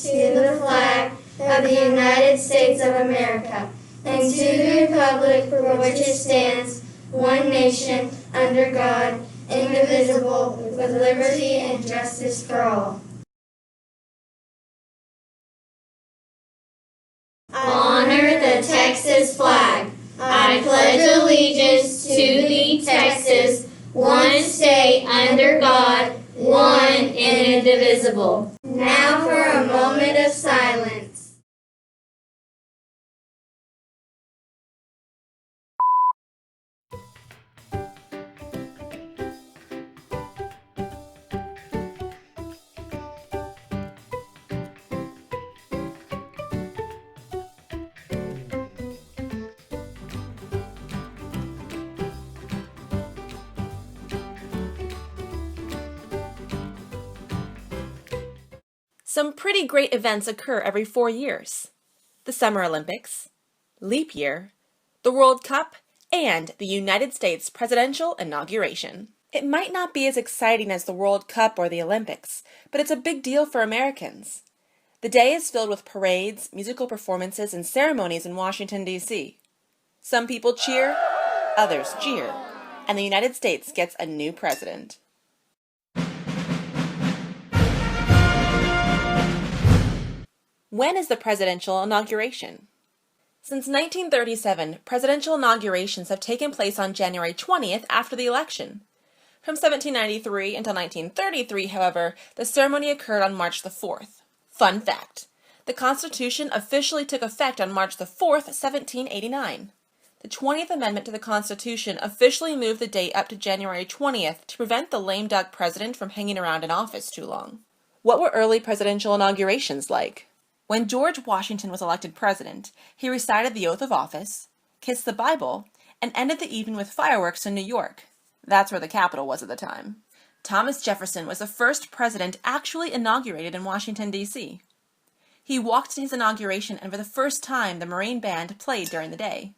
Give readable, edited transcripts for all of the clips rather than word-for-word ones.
to the flag of the United States of America, and to the republic for which it stands, one nation, under God, indivisible, with liberty and justice for all. Honor the Texas flag. I pledge allegiance to thee, Texas, one state under God, one and indivisible. Now for a moment of silence. Some pretty great events occur every 4 years. The Summer Olympics, Leap Year, the World Cup, and the United States presidential inauguration. It might not be as exciting as the World Cup or the Olympics, but it's a big deal for Americans. The day is filled with parades, musical performances, and ceremonies in Washington, D.C. Some people cheer, others jeer, and the United States gets a new president. When is the presidential inauguration? Since 1937, presidential inaugurations have taken place on January 20th after the election. From 1793 until 1933, however, the ceremony occurred on March the 4th. Fun fact: the Constitution officially took effect on March the 4th, 1789. The 20th Amendment to the Constitution officially moved the date up to January 20th to prevent the lame duck president from hanging around in office too long. What were early presidential inaugurations like? When George Washington was elected president, he recited the oath of office, kissed the Bible, and ended the evening with fireworks in New York. That's where the Capitol was at the time. Thomas Jefferson was the first president actually inaugurated in Washington, D.C. He walked in his inauguration, and for the first time, the Marine Band played during the day.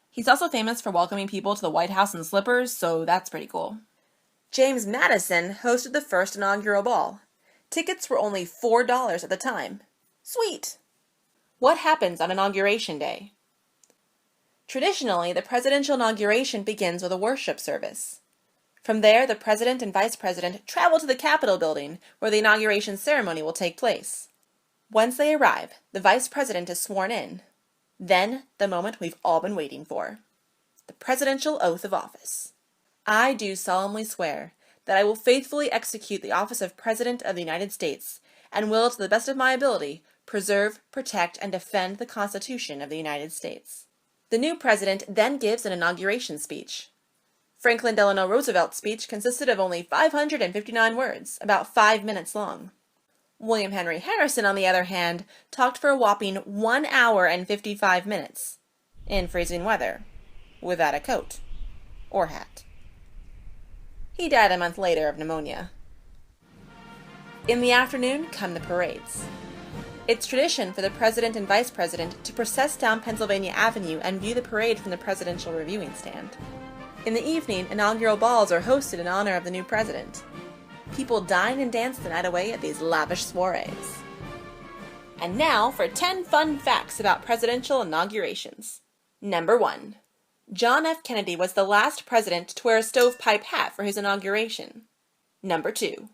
He's also famous for welcoming people to the White House in slippers, so that's pretty cool. James Madison hosted the first inaugural ball. Tickets were only $4 at the time. Sweet! What happens on Inauguration Day? Traditionally, the presidential inauguration begins with a worship service. From there, the president and vice president travel to the Capitol building, where the inauguration ceremony will take place. Once they arrive, the vice president is sworn in. Then, the moment we've all been waiting for. The presidential oath of office. I do solemnly swear that I will faithfully execute the office of President of the United States, and will, to the best of my ability, preserve, protect, and defend the Constitution of the United States. The new president then gives an inauguration speech. Franklin Delano Roosevelt's speech consisted of only 559 words, about 5 minutes long. William Henry Harrison, on the other hand, talked for a whopping 1 hour and 55 minutes, in freezing weather, without a coat or hat. He died a month later of pneumonia. In the afternoon come the parades. It's tradition for the president and vice president to process down Pennsylvania Avenue and view the parade from the presidential reviewing stand. In the evening, inaugural balls are hosted in honor of the new president. People dine and dance the night away at these lavish soirees. And now for 10 fun facts about presidential inaugurations. Number 1. John F. Kennedy was the last president to wear a stovepipe hat for his inauguration. Number 2.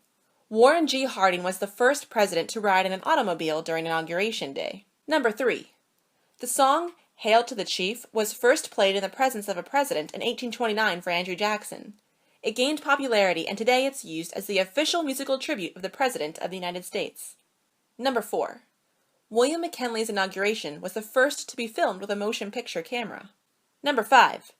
Warren G. Harding was the first president to ride in an automobile during Inauguration Day. Number 3. The song Hail to the Chief was first played in the presence of a president in 1829 for Andrew Jackson. It gained popularity, and today it's used as the official musical tribute of the President of the United States. Number 4. William McKinley's inauguration was the first to be filmed with a motion picture camera. Number 5.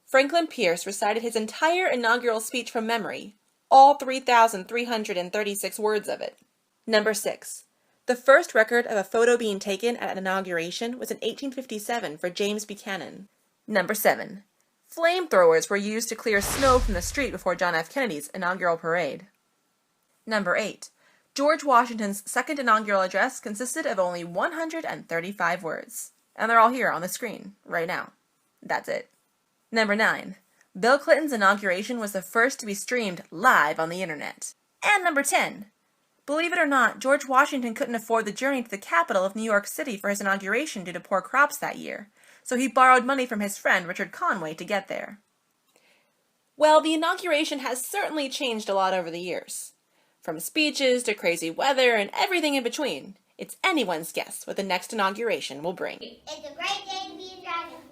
Franklin Pierce recited his entire inaugural speech from memory, all 3,336 words of it. Number 6. The first record of a photo being taken at an inauguration was in 1857 for James Buchanan. Number 7. Flamethrowers were used to clear snow from the street before John F. Kennedy's inaugural parade. Number 8. George Washington's second inaugural address consisted of only 135 words. And they're all here on the screen, right now. That's it. Number 9. Bill Clinton's inauguration was the first to be streamed live on the internet. And number 10. Believe it or not, George Washington couldn't afford the journey to the capital of New York City for his inauguration due to poor crops that year, so he borrowed money from his friend Richard Conway to get there. Well, the inauguration has certainly changed a lot over the years. From speeches to crazy weather and everything in between, it's anyone's guess what the next inauguration will bring. It's a great day to be a dragon.